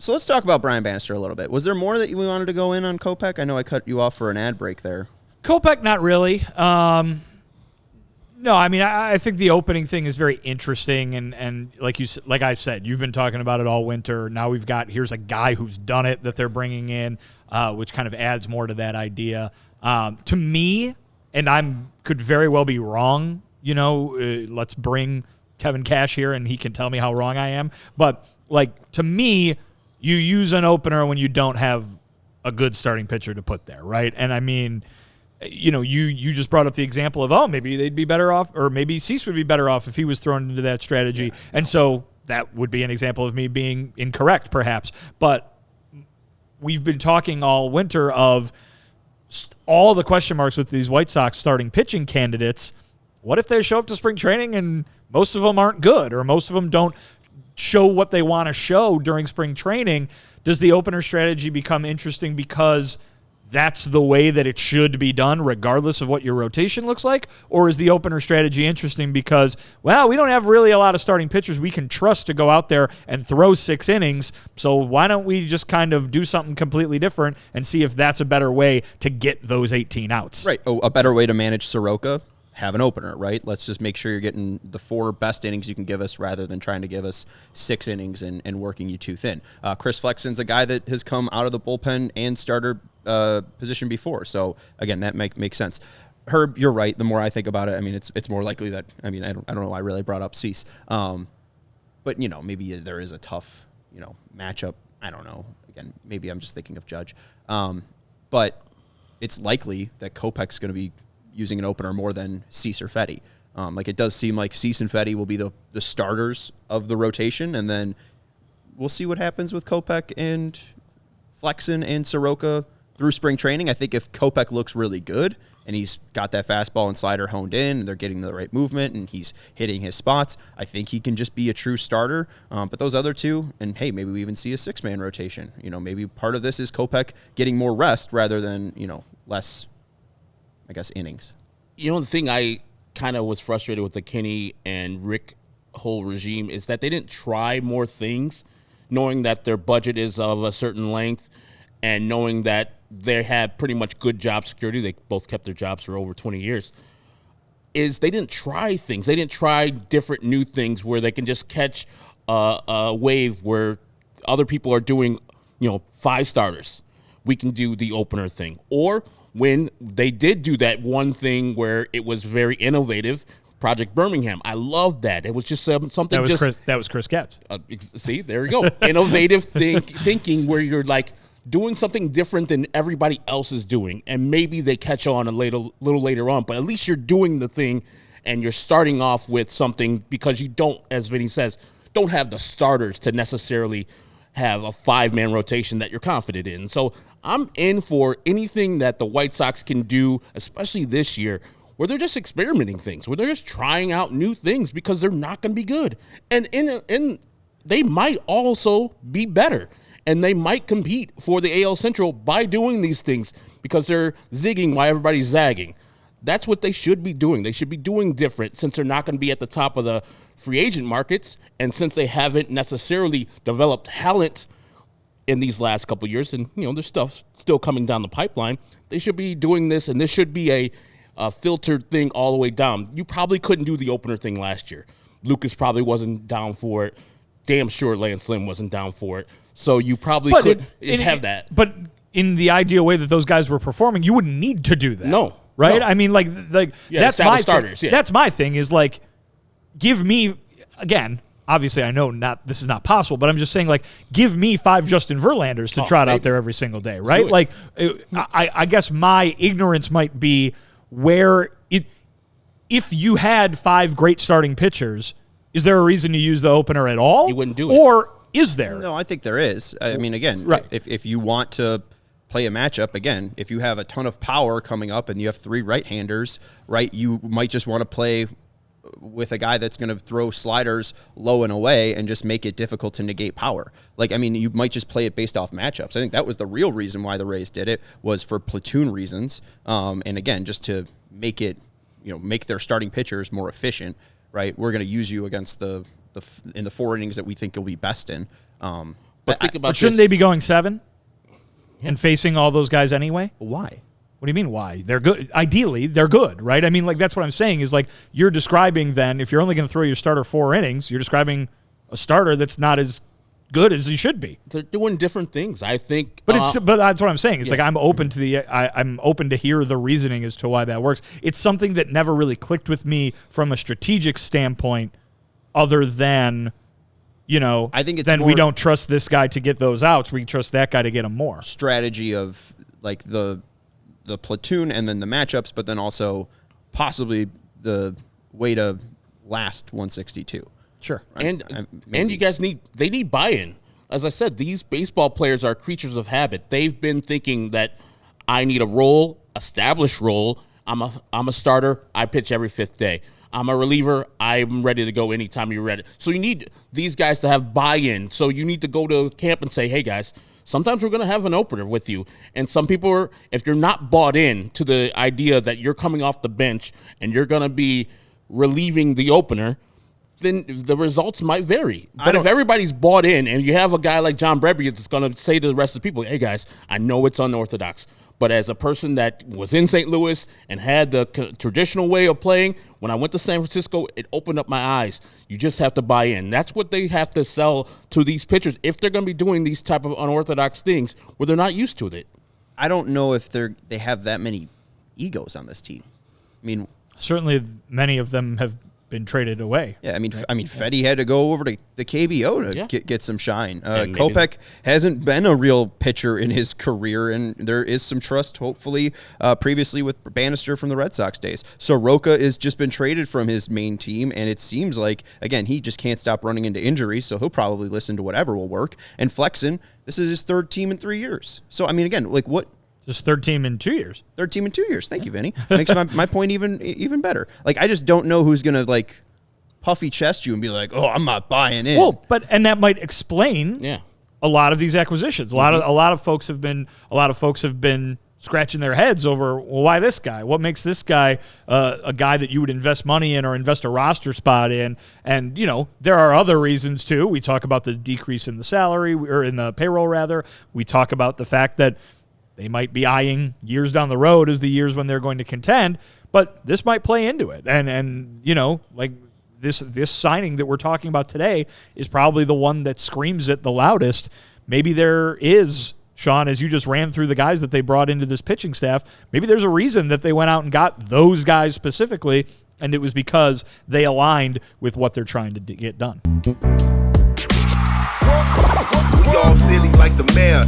So let's talk about Brian Bannister a little bit. Was there more that we wanted to go in on Kopech? I know I cut you off for an ad break there. Kopech, not really. No, I mean, I think the opening thing is very interesting, and like I said, you've been talking about it all winter. Now here's a guy who's done it that they're bringing in, which kind of adds more to that idea. To me, and could very well be wrong. Let's bring Kevin Cash here, and he can tell me how wrong I am. But to me, you use an opener when you don't have a good starting pitcher to put there, right? And I mean, you just brought up the example of, maybe they'd be better off, or maybe Cease would be better off if he was thrown into that strategy. Yeah. And so that would be an example of me being incorrect, perhaps. But we've been talking all winter of all the question marks with these White Sox starting pitching candidates. What if they show up to spring training and most of them aren't good, or most of them don't show what they want to show during spring training? Does the opener strategy become interesting because that's the way that it should be done regardless of what your rotation looks like? Or is the opener strategy interesting because, we don't have really a lot of starting pitchers we can trust to go out there and throw 6 innings, so why don't we just kind of do something completely different and see if that's a better way to get those 18 outs? Right. A better way to manage Soroka? Have an opener, right? Let's just make sure you're getting the 4 best innings you can give us rather than trying to give us 6 innings and working you too thin. Chris Flexen's a guy that has come out of the bullpen and starter position before. So, again, that makes sense. Herb, you're right. The more I think about it, I mean, it's more likely that, I don't know why I really brought up Cease. But, maybe there is a tough, matchup. I don't know. Again, maybe I'm just thinking of Judge. But it's likely that Kopech's going to be using an opener more than Cease or Fetty. It does seem like Cease and Fetty will be the starters of the rotation, and then we'll see what happens with Kopech and Flexen and Soroka through spring training. I think if Kopech looks really good and he's got that fastball and slider honed in and they're getting the right movement and he's hitting his spots, I think he can just be a true starter. But those other two, and hey, maybe we even see a 6-man rotation. Maybe part of this is Kopech getting more rest rather than, less, I guess, innings. The thing I kind of was frustrated with the Kenny and Rick whole regime is that they didn't try more things, knowing that their budget is of a certain length and knowing that they had pretty much good job security. They both kept their jobs for over 20 years. Is they didn't try things. They didn't try different new things where they can just catch a wave where other people are doing, 5 starters. We can do the opener thing. Or when they did do that one thing where it was very innovative, Project Birmingham. I loved that. It was just something. That was Chris Getz. See, there we go. Innovative thinking where you're doing something different than everybody else is doing, and maybe they catch on a little later on. But at least you're doing the thing, and you're starting off with something because you don't, as Vinny says, don't have the starters to necessarily have a 5-man rotation that you're confident in. So I'm in for anything that the White Sox can do, especially this year, where they're just experimenting things, where they're just trying out new things because they're not going to be good. And they might also be better, and they might compete for the AL Central by doing these things because they're zigging while everybody's zagging. That's what they should be doing. They should be doing different since they're not going to be at the top of the free agent markets, and since they haven't necessarily developed talent in these last couple of years, and there's stuff still coming down the pipeline. They should be doing this, and this should be a filtered thing all the way down. You probably couldn't do the opener thing last year. Lucas probably wasn't down for it. Damn sure Lance Lynn wasn't down for it. So you probably could have that. But in the ideal way that those guys were performing, you wouldn't need to do that. No. Right? No. I mean, that's my starters. Yeah. That's my thing is give me, again, obviously I know this is not possible, but I'm just saying give me 5 Justin Verlanders to trot out there every single day, right? I guess my ignorance might be where if you had 5 great starting pitchers, is there a reason to use the opener at all? You wouldn't do it. Or is there? No, I think there is. I mean, again, right. if you want to play a matchup, again, if you have a ton of power coming up and you have 3 right-handers, right, you might just want to play with a guy that's going to throw sliders low and away and just make it difficult to negate power. You might just play it based off matchups. I think that was the real reason why the Rays did it, was for platoon reasons. And again, just to make it, make their starting pitchers more efficient, right? We're going to use you against in the 4 innings that we think you'll be best in. But think about But shouldn't this. they be going 7 and facing all those guys anyway? Why? What do you mean why? They're good. Ideally, they're good, right? I mean, like, that's what I'm saying is, like, you're describing then, if you're only going to throw your starter 4 innings, you're describing a starter that's not as good as he should be. They're doing different things. I think. But but that's what I'm saying. It's like I'm open to I'm open to hear the reasoning as to why that works. It's something that never really clicked with me from a strategic standpoint, other than, I think it's then more we don't trust this guy to get those outs. We trust that guy to get them more. strategy of like the platoon and then the matchups, but then also possibly the way to last 162. Sure. And maybe. you guys need buy-in. As I said, these baseball players are creatures of habit. They've been thinking that I need a role, established role. I'm a starter. I pitch every 5th day. I'm a reliever. I'm ready to go anytime you're ready. So you need these guys to have buy-in. So you need to go to camp and say, hey, guys, sometimes we're going to have an opener with you. And some people are, if you're not bought in to the idea that you're coming off the bench and you're going to be relieving the opener, then the results might vary. But if everybody's bought in and you have a guy like John Brebbia that's going to say to the rest of the people, hey, guys, I know it's unorthodox, but as a person that was in St. Louis and had the traditional way of playing, when I went to San Francisco, it opened up my eyes. You just have to buy in. That's what they have to sell to these pitchers if they're going to be doing these type of unorthodox things where they're not used to it. I don't know if they have that many egos on this team. I mean, Certainly many of them have been traded away. yeah, I mean, Fetty had to go over to the KBO to get some shine. Kopech hasn't been a real pitcher in his career, and there is some trust, hopefully, previously with Bannister from the Red Sox days. Soroka has just been traded from his main team, and it seems like, again, he just can't stop running into injuries, so he'll probably listen to whatever will work. And Flexen, this is his 3rd team in 3 years. So, I mean, again, like what? Just 3rd team in 2 years. 3rd team in 2 years. Thank you, Vinny. Makes my point even better. Like, I just don't know who's going to, like, puffy chest you and be like, oh, I'm not buying in. Well, and that might explain a lot of these acquisitions. A lot of folks have been scratching their heads over, well, why this guy? What makes this guy a guy that you would invest money in or invest a roster spot in? And, there are other reasons too. We talk about the decrease in the salary, or in the payroll rather. We talk about the fact that they might be eyeing years down the road as the years when they're going to contend, but this might play into it. And like this signing that we're talking about today is probably the one that screams it the loudest. Maybe there is, Sean, as you just ran through the guys that they brought into this pitching staff, maybe there's a reason that they went out and got those guys specifically, and it was because they aligned with what they're trying to get done. We all silly like the mayor.